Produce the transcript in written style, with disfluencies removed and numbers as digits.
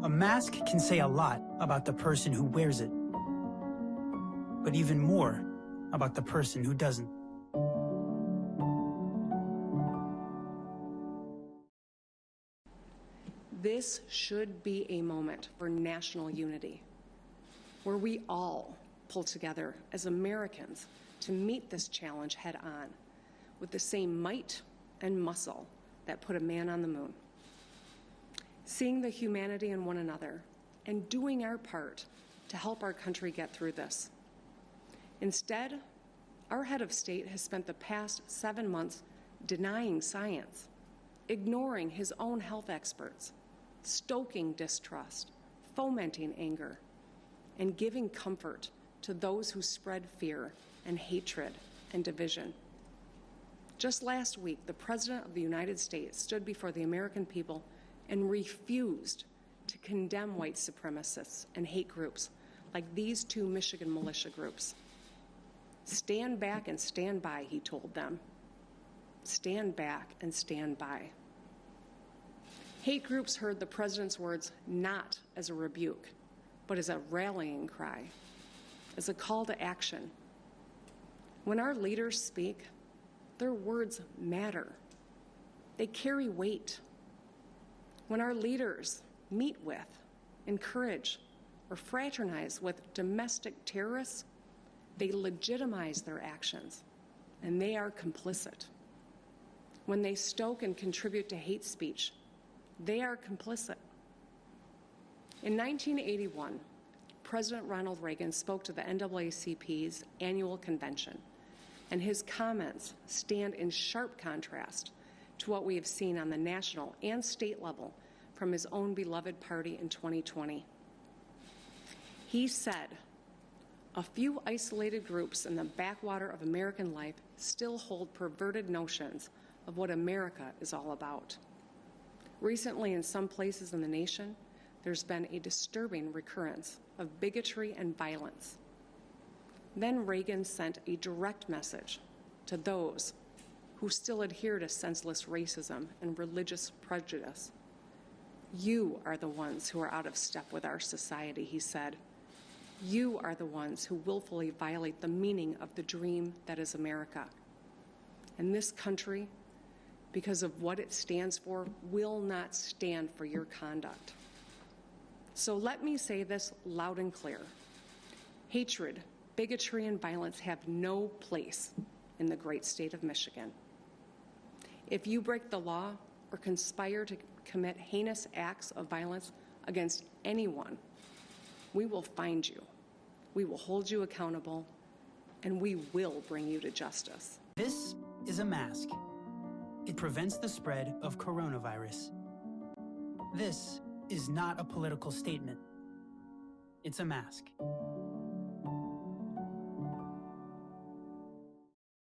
A mask can say a lot about the person who wears it, but even more about the person who doesn't. This should be a moment for national unity, where we all pull together as Americans to meet this challenge head on with the same might and muscle that put a man on the moon. Seeing the humanity in one another and doing our part to help our country get through this. Instead, our head of state has spent the past 7 months denying science, ignoring his own health experts, stoking distrust, fomenting anger, and giving comfort to those who spread fear and hatred and division. Just last week, the President of the United States stood before the American people and refused to condemn white supremacists and hate groups like these two Michigan militia groups. Stand back and stand by, he told them. Stand back and stand by. Hate groups heard the president's words not as a rebuke, but as a rallying cry, as a call to action. When our leaders speak, their words matter. They carry weight. When our leaders meet with, encourage, or fraternize with domestic terrorists, they legitimize their actions, and they are complicit. When they stoke and contribute to hate speech, they are complicit. In 1981, President Ronald Reagan spoke to the NAACP's annual convention, and his comments stand in sharp contrast to what we have seen on the national and state level from his own beloved party in 2020. He said, "A few isolated groups in the backwater of American life still hold perverted notions of what America is all about. Recently, in some places in the nation, there's been a disturbing recurrence of bigotry and violence." Then Reagan sent a direct message to those who still adhere to senseless racism and religious prejudice. "You are the ones who are out of step with our society," he said. "You are the ones who willfully violate the meaning of the dream that is America. And this country, because of what it stands for, will not stand for your conduct." So let me say this loud and clear. Hatred, bigotry, and violence have no place in the great state of Michigan. If you break the law or conspire to commit heinous acts of violence against anyone, we will find you, we will hold you accountable, and we will bring you to justice. This is a mask. It prevents the spread of coronavirus. This is not a political statement. It's a mask.